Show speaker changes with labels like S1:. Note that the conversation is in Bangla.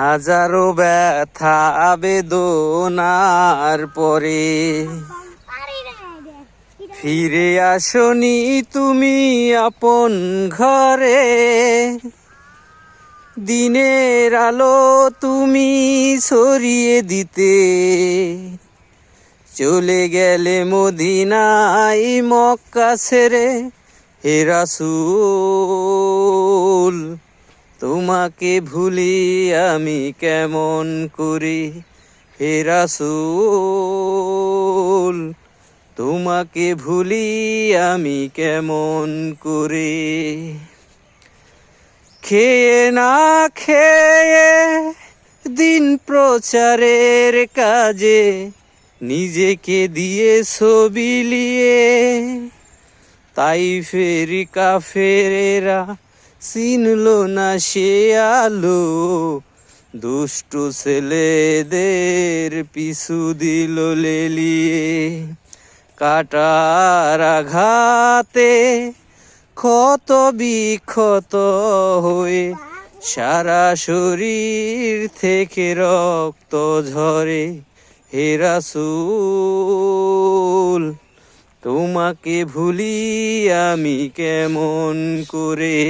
S1: হাজারো ব্যথা বেদনার পরে ফিরে আসনি তুমি আপন ঘরে। দিনের আলো তুমি ছড়িয়ে দিতে চলে গেলে মদিনায় মক্কা ছেড়ে। হে রাসূল তোমাকে ভুলি আমি কেমন করি। হে রাসূল তোমাকে ভুলি আমি কেমন করে। খেয়ে না খেয়ে দিন প্রচারের কাজে নিজেকে দিয়ে বিলিয়ে তাইফের কাফেরেরা চিনল না সে আলো। দুষ্টু ছেলেদের পিছু দিল লেলিয়ে। কাটার আঘাতে ক্ষত বিক্ষত হয়ে সারা শরীর থেকে রক্ত ঝরে। হে রাসূল তোমাকে ভুলি আমি কেমন করে।